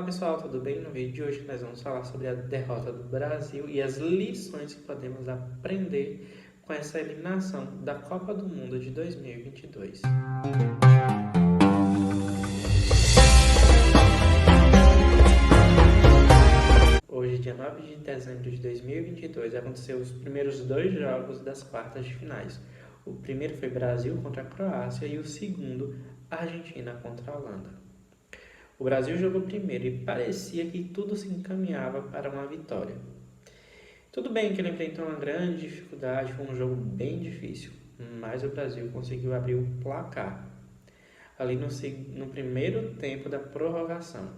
Olá pessoal, tudo bem? No vídeo de hoje nós vamos falar sobre a derrota do Brasil e as lições que podemos aprender com essa eliminação da Copa do Mundo de 2022. Hoje, dia 9 de dezembro de 2022, aconteceu os primeiros dois jogos das quartas de finais. O primeiro foi Brasil contra a Croácia e o segundo, Argentina contra a Holanda. O Brasil jogou primeiro e parecia que tudo se encaminhava para uma vitória. Tudo bem que ele enfrentou uma grande dificuldade, foi um jogo bem difícil, mas o Brasil conseguiu abrir o placar ali no primeiro tempo da prorrogação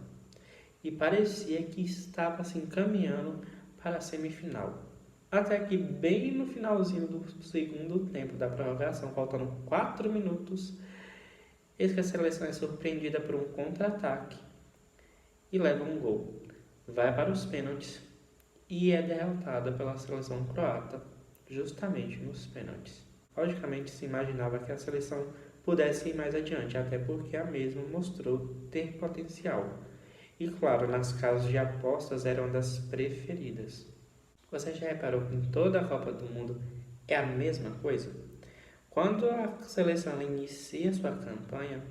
e parecia que estava se encaminhando para a semifinal. Até que bem no finalzinho do segundo tempo da prorrogação, faltando 4 minutos, eis que a seleção é surpreendida por um contra-ataque e leva um gol. Vai para os pênaltis e é derrotada pela seleção croata, justamente nos pênaltis. Logicamente se imaginava que a seleção pudesse ir mais adiante, até porque a mesma mostrou ter potencial. E claro, nas casas de apostas era uma das preferidas. Você já reparou que em toda a Copa do Mundo é a mesma coisa? Quando a seleção inicia sua campanha,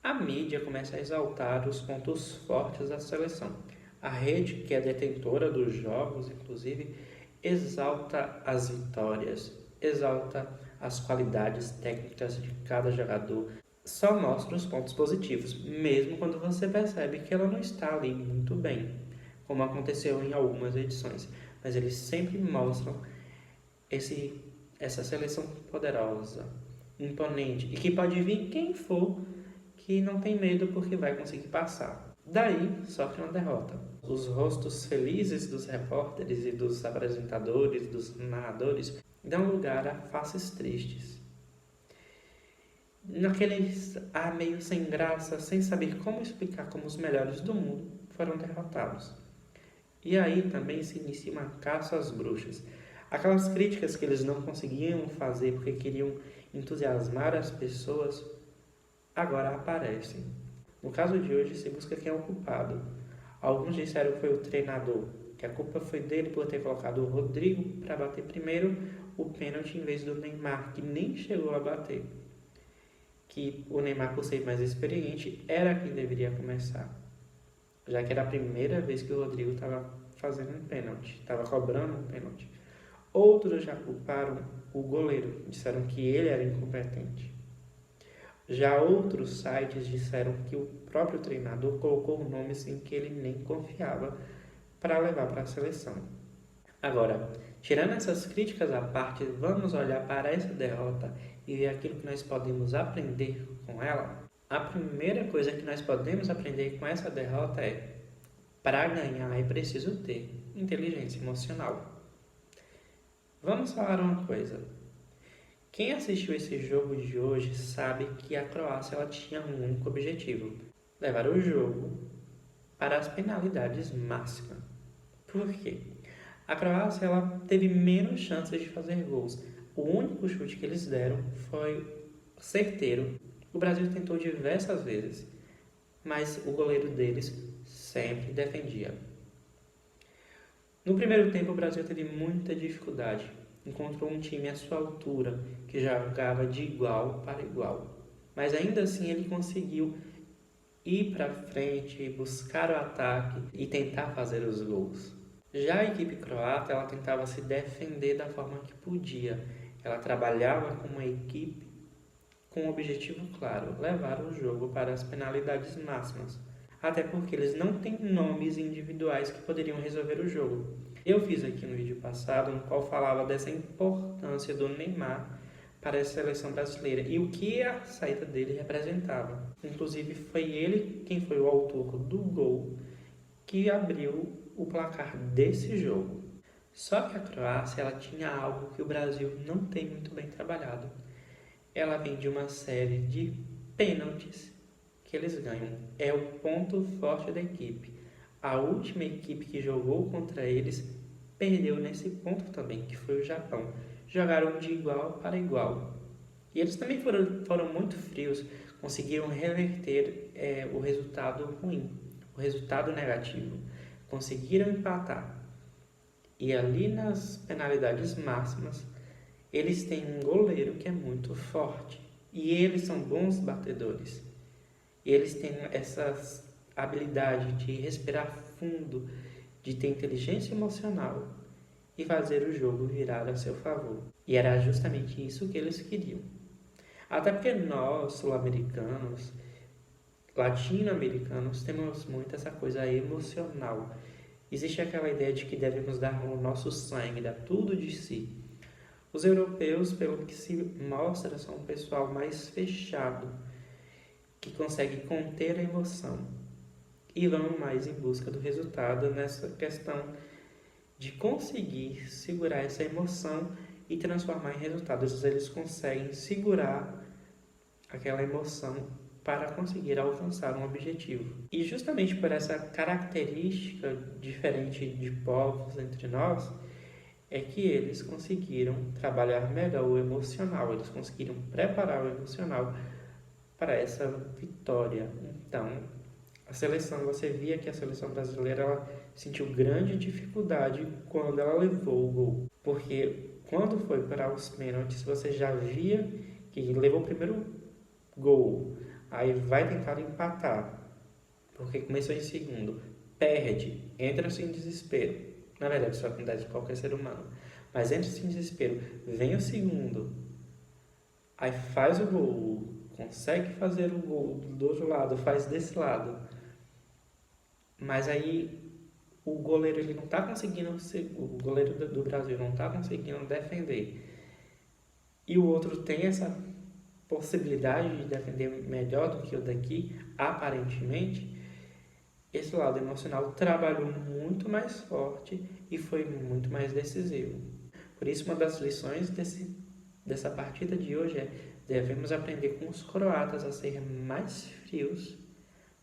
a mídia começa a exaltar os pontos fortes da seleção. A rede, que é detentora dos jogos, inclusive, exalta as vitórias, exalta as qualidades técnicas de cada jogador, só mostra os pontos positivos, mesmo quando você percebe que ela não está ali muito bem, como aconteceu em algumas edições. Mas eles sempre mostram essa seleção poderosa, imponente, e que pode vir quem for, que não tem medo porque vai conseguir passar. Daí, sofre uma derrota. Os rostos felizes dos repórteres e dos apresentadores, dos narradores, dão lugar a faces tristes. Naqueles ar meio sem graça, sem saber como explicar como os melhores do mundo foram derrotados. E aí também se inicia uma caça às bruxas. Aquelas críticas que eles não conseguiam fazer porque queriam entusiasmar as pessoas, agora aparecem. No caso de hoje, se busca quem é o culpado. Alguns disseram que foi o treinador, que a culpa foi dele por ter colocado o Rodrigo para bater primeiro o pênalti em vez do Neymar, que nem chegou a bater. Que o Neymar, por ser mais experiente, era quem deveria começar, já que era a primeira vez que o Rodrigo estava fazendo um pênalti, estava cobrando um pênalti. Outros já culparam o goleiro, disseram que ele era incompetente. Já outros sites disseram que o próprio treinador colocou nomes em que ele nem confiava para levar para a seleção. Agora, tirando essas críticas à parte, vamos olhar para essa derrota e ver aquilo que nós podemos aprender com ela. A primeira coisa que nós podemos aprender com essa derrota é: para ganhar é preciso ter inteligência emocional. Vamos falar uma coisa. Quem assistiu esse jogo de hoje sabe que a Croácia ela tinha um único objetivo: levar o jogo para as penalidades máximas. Por quê? A Croácia ela teve menos chances de fazer gols. O único chute que eles deram foi certeiro. O Brasil tentou diversas vezes, mas o goleiro deles sempre defendia. No primeiro tempo, o Brasil teve muita dificuldade. Encontrou um time à sua altura, que jogava de igual para igual. Mas ainda assim ele conseguiu ir para frente, buscar o ataque e tentar fazer os gols. Já a equipe croata, ela tentava se defender da forma que podia. Ela trabalhava como uma equipe com um objetivo claro: levar o jogo para as penalidades máximas. Até porque eles não têm nomes individuais que poderiam resolver o jogo. Eu fiz aqui um vídeo passado no qual falava dessa importância do Neymar para a seleção brasileira e o que a saída dele representava. Inclusive foi ele quem foi o autor do gol que abriu o placar desse jogo. Só que a Croácia ela tinha algo que o Brasil não tem muito bem trabalhado. Ela vem de uma série de pênaltis que eles ganham. É o ponto forte da equipe. A última equipe que jogou contra eles perdeu nesse ponto também, que foi o Japão. Jogaram de igual para igual. E eles também foram muito frios, conseguiram reverter o resultado ruim. o resultado negativo, conseguiram empatar. E ali nas penalidades máximas, eles têm um goleiro que é muito forte. E eles são bons batedores. E eles têm essa habilidade de respirar fundo, de ter inteligência emocional e fazer o jogo virar a seu favor. E era justamente isso que eles queriam. Até porque nós, sul-americanos, latino-americanos, temos muito essa coisa emocional. Existe aquela ideia de que devemos dar o nosso sangue, dar tudo de si. Os europeus, pelo que se mostra, são um pessoal mais fechado, que consegue conter a emoção e vão mais em busca do resultado nessa questão de conseguir segurar essa emoção e transformar em resultados. Eles conseguem segurar aquela emoção para conseguir alcançar um objetivo. E justamente por essa característica diferente de povos entre nós, é que eles conseguiram trabalhar melhor o emocional, eles conseguiram preparar o emocional para essa vitória. Então, a seleção, você via que a seleção brasileira ela sentiu grande dificuldade quando ela levou o gol, porque quando foi para os pênaltis, você já via que levou o primeiro gol, aí vai tentar empatar, porque começou em segundo, perde, entra-se em desespero. Na verdade, isso acontece com qualquer ser humano. Mas entra-se em desespero, vem o segundo, aí faz o gol, consegue fazer o gol do outro lado, faz desse lado. Mas aí o goleiro ele não está conseguindo, o goleiro do Brasil não está conseguindo defender. E o outro tem essa possibilidade de defender melhor do que o daqui, aparentemente. Esse lado emocional trabalhou muito mais forte e foi muito mais decisivo. Por isso, uma das lições dessa partida de hoje é: devemos aprender com os croatas a ser mais frios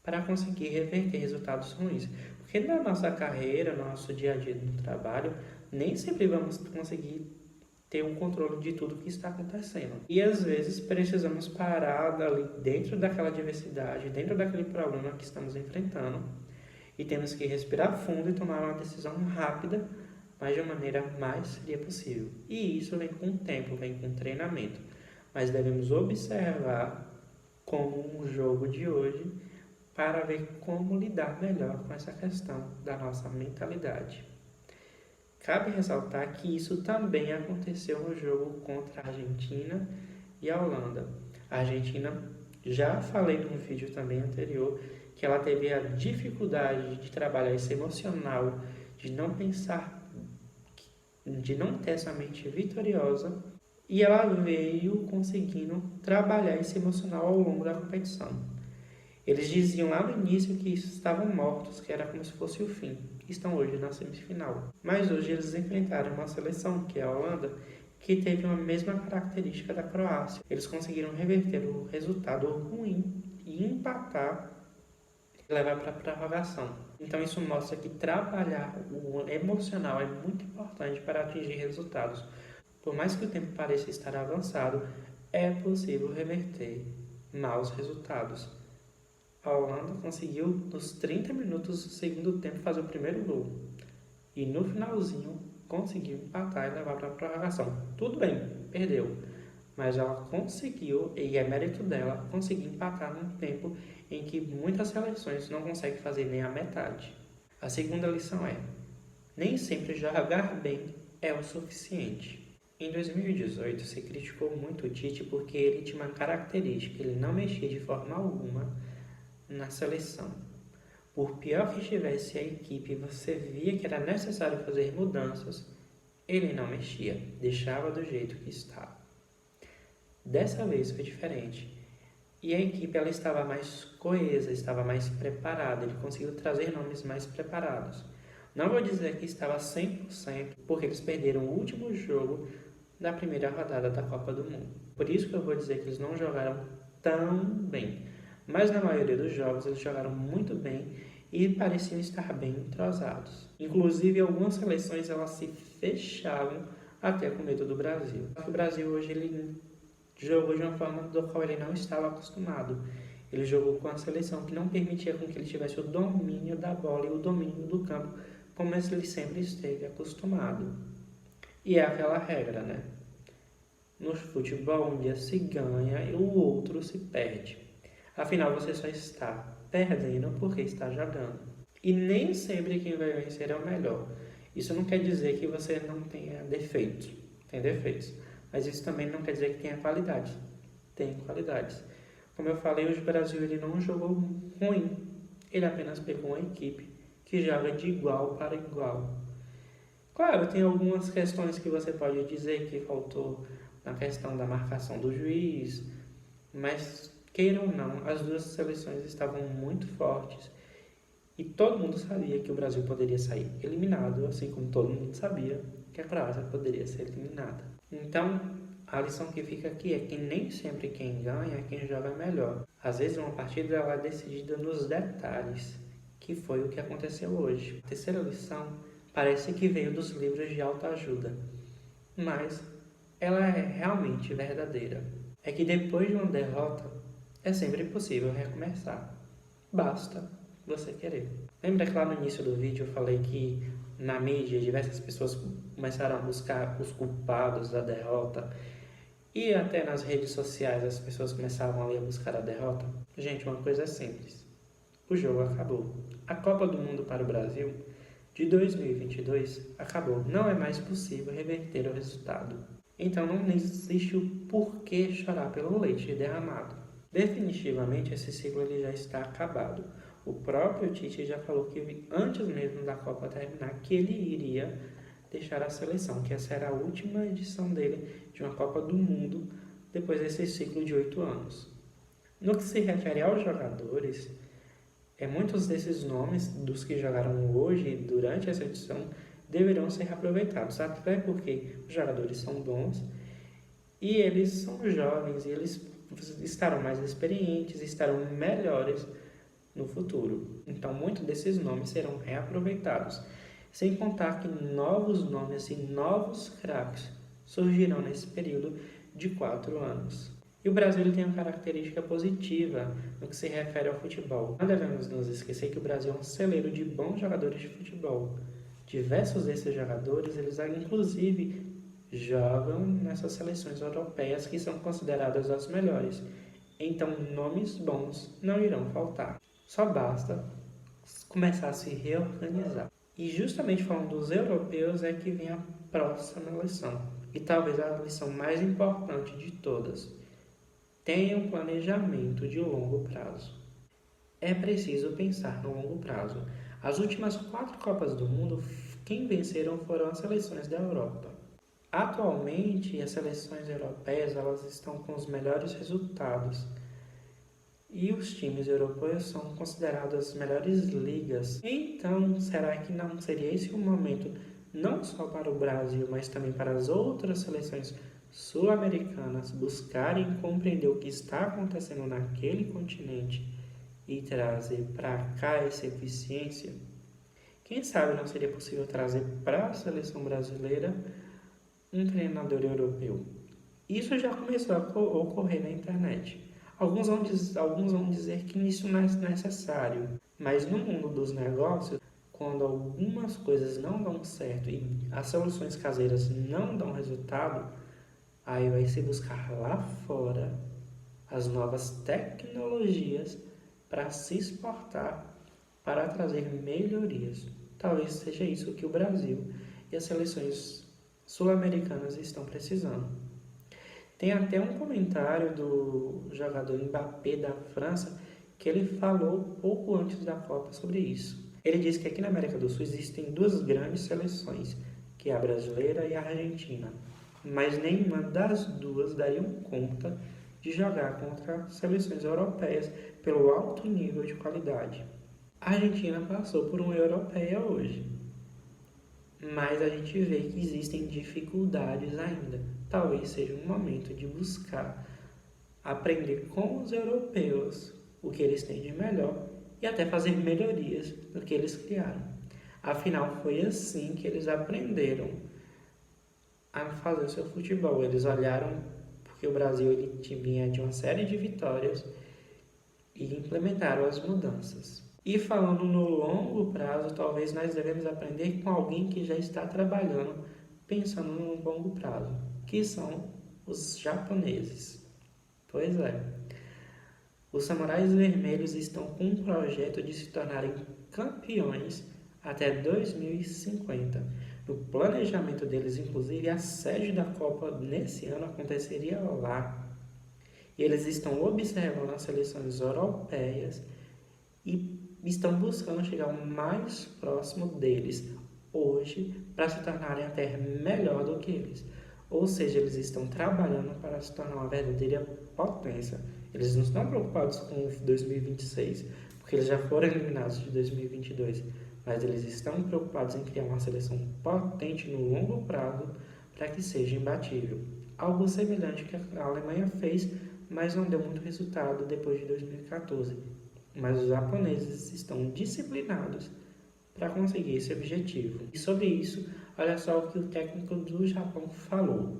para conseguir reverter resultados ruins. Porque na nossa carreira, no nosso dia a dia no trabalho, nem sempre vamos conseguir ter um controle de tudo que está acontecendo. E às vezes precisamos parar ali dentro daquela adversidade, dentro daquele problema que estamos enfrentando, e temos que respirar fundo e tomar uma decisão rápida, mas de uma maneira mais fria possível. E isso vem com o tempo, vem com o treinamento. Mas devemos observar como um jogo de hoje para ver como lidar melhor com essa questão da nossa mentalidade. Cabe ressaltar que isso também aconteceu no jogo contra a Argentina e a Holanda. A Argentina, já falei num vídeo também anterior, que ela teve a dificuldade de trabalhar esse emocional, de não pensar, de não ter essa mente vitoriosa, e ela veio conseguindo trabalhar esse emocional ao longo da competição. Eles diziam lá no início que estavam mortos, que era como se fosse o fim. Estão hoje na semifinal. Mas hoje eles enfrentaram uma seleção, que é a Holanda, que teve a mesma característica da Croácia. Eles conseguiram reverter o resultado ruim e empatar e levar para a prorrogação. Então isso mostra que trabalhar o emocional é muito importante para atingir resultados. Por mais que o tempo pareça estar avançado, é possível reverter maus resultados. A Holanda conseguiu, nos 30 minutos do segundo tempo, fazer o primeiro gol. E no finalzinho, conseguiu empatar e levar para a prorrogação. Tudo bem, perdeu. Mas ela conseguiu, e é mérito dela, conseguir empatar num tempo em que muitas seleções não conseguem fazer nem a metade. A segunda lição é: nem sempre jogar bem é o suficiente. Em 2018, se criticou muito o Tite porque ele tinha uma característica: ele não mexia de forma alguma na seleção. Por pior que estivesse a equipe, você via que era necessário fazer mudanças, ele não mexia, deixava do jeito que estava. Dessa vez foi diferente. E a equipe ela estava mais coesa, estava mais preparada, ele conseguiu trazer nomes mais preparados. Não vou dizer que estava 100%, porque eles perderam o último jogo da primeira rodada da Copa do Mundo. Por isso que eu vou dizer que eles não jogaram tão bem. Mas na maioria dos jogos eles jogaram muito bem e pareciam estar bem entrosados. Inclusive algumas seleções elas se fechavam até com medo do Brasil. O Brasil hoje ele jogou de uma forma do qual ele não estava acostumado. Ele jogou com a seleção que não permitia com que ele tivesse o domínio da bola e o domínio do campo, como ele sempre esteve acostumado. E é aquela regra, né? No futebol, um dia se ganha e o outro se perde. Afinal, você só está perdendo porque está jogando. E nem sempre quem vai vencer é o melhor. Isso não quer dizer que você não tenha defeitos. Tem defeitos. Mas isso também não quer dizer que tenha qualidade. Tem qualidades. Como eu falei, hoje o Brasil ele não jogou ruim. Ele apenas pegou uma equipe que joga de igual para igual. Claro, tem algumas questões que você pode dizer que faltou na questão da marcação do juiz, mas queira ou não, as duas seleções estavam muito fortes e todo mundo sabia que o Brasil poderia sair eliminado, assim como todo mundo sabia que a Croácia poderia ser eliminada. Então, a lição que fica aqui é que nem sempre quem ganha é quem joga melhor. Às vezes uma partida ela é decidida nos detalhes, que foi o que aconteceu hoje. A terceira lição parece que veio dos livros de autoajuda, mas ela é realmente verdadeira. É que depois de uma derrota, é sempre possível recomeçar. Basta você querer. Lembra que lá no início do vídeo eu falei que na mídia diversas pessoas começaram a buscar os culpados da derrota e até nas redes sociais as pessoas começavam ali a buscar a derrota? Gente, uma coisa é simples. O jogo acabou. A Copa do Mundo para o Brasil de 2022 acabou. Não é mais possível reverter o resultado. Então não existe o porquê chorar pelo leite derramado. Definitivamente esse ciclo ele já está acabado. O próprio Tite já falou que antes mesmo da Copa terminar que ele iria deixar a seleção, que essa era a última edição dele de uma Copa do Mundo depois desse ciclo de 8 anos. No que se refere aos jogadores, muitos desses nomes dos que jogaram hoje durante essa edição deverão ser reaproveitados, até porque os jogadores são bons e eles são jovens e eles estarão mais experientes, estarão melhores no futuro. Então, muitos desses nomes serão reaproveitados, sem contar que novos nomes e novos craques surgirão nesse período de 4 anos. E o Brasil ele tem uma característica positiva no que se refere ao futebol. Não devemos nos esquecer que o Brasil é um celeiro de bons jogadores de futebol. Diversos desses jogadores, eles inclusive jogam nessas seleções europeias que são consideradas as melhores. Então, nomes bons não irão faltar. Só basta começar a se reorganizar. E justamente falando dos europeus é que vem a próxima lição. E talvez a lição mais importante de todas. Tenha um planejamento de longo prazo. É preciso pensar no longo prazo. As últimas 4 Copas do Mundo, quem venceram foram as seleções da Europa. Atualmente, as seleções europeias elas estão com os melhores resultados. E os times europeus são considerados as melhores ligas. Então, será que não seria esse o momento, não só para o Brasil, mas também para as outras seleções sul-americanas buscarem compreender o que está acontecendo naquele continente e trazer para cá essa eficiência? Quem sabe não seria possível trazer para a seleção brasileira um treinador europeu? Isso já começou a ocorrer na internet. Alguns vão dizer que isso não é necessário, mas no mundo dos negócios, quando algumas coisas não dão certo e as soluções caseiras não dão resultado, aí vai se buscar lá fora as novas tecnologias para se exportar, para trazer melhorias. Talvez seja isso que o Brasil e as seleções sul-americanas estão precisando. Tem até um comentário do jogador Mbappé da França que ele falou pouco antes da Copa sobre isso. Ele disse que aqui na América do Sul existem 2 grandes seleções, que é a brasileira e a argentina, mas nenhuma das duas dariam conta de jogar contra seleções europeias pelo alto nível de qualidade. A Argentina passou por uma europeia hoje, mas a gente vê que existem dificuldades ainda. Talvez seja um momento de buscar aprender com os europeus o que eles têm de melhor e até fazer melhorias do que eles criaram. Afinal, foi assim que eles aprenderam a fazer o seu futebol. Eles olharam porque o Brasil ele vinha de uma série de vitórias e implementaram as mudanças. E falando no longo prazo, talvez nós devemos aprender com alguém que já está trabalhando, pensando no longo prazo, que são os japoneses. Pois é, os Samurais Vermelhos estão com um projeto de se tornarem campeões até 2050. No planejamento deles, inclusive, a sede da Copa nesse ano aconteceria lá. E eles estão observando as seleções europeias e estão buscando chegar o mais próximo deles hoje para se tornarem até melhor do que eles. Ou seja, eles estão trabalhando para se tornar uma verdadeira potência. Eles não estão preocupados com 2026, porque eles já foram eliminados de 2022, mas eles estão preocupados em criar uma seleção potente no longo prazo para que seja imbatível. Algo semelhante que a Alemanha fez, mas não deu muito resultado depois de 2014. Mas os japoneses estão disciplinados para conseguir esse objetivo. E sobre isso, olha só o que o técnico do Japão falou.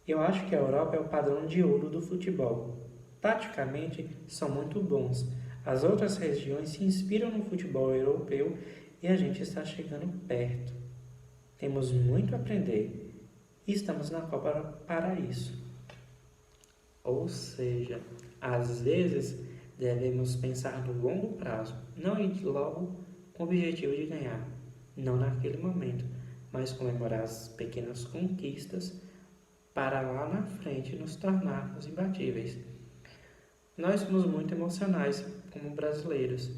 Eu acho que a Europa é o padrão de ouro do futebol. Taticamente, são muito bons. As outras regiões se inspiram no futebol europeu e a gente está chegando perto. Temos muito a aprender e estamos na Copa para isso. Ou seja, às vezes devemos pensar no longo prazo, não ir logo com o objetivo de ganhar, não naquele momento, mas comemorar as pequenas conquistas para lá na frente nos tornarmos imbatíveis. Nós somos muito emocionais como brasileiros,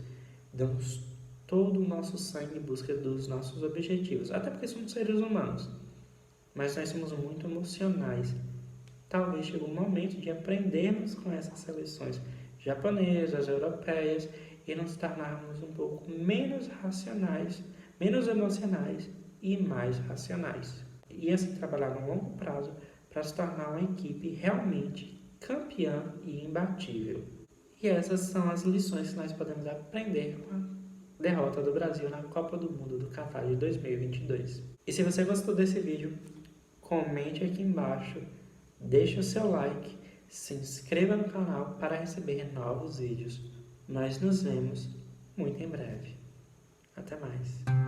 damos todo o nosso sangue em busca dos nossos objetivos, até porque somos seres humanos, mas nós somos muito emocionais. Talvez chegue o momento de aprendermos com essas seleções japonesas, europeias, e nos tornarmos um pouco menos racionais, menos emocionais e mais racionais. E assim trabalhar no longo prazo para se tornar uma equipe realmente campeã e imbatível. E essas são as lições que nós podemos aprender com a derrota do Brasil na Copa do Mundo do Catar de 2022. E se você gostou desse vídeo, comente aqui embaixo, deixe o seu like, se inscreva no canal para receber novos vídeos. Nós nos vemos muito em breve. Até mais.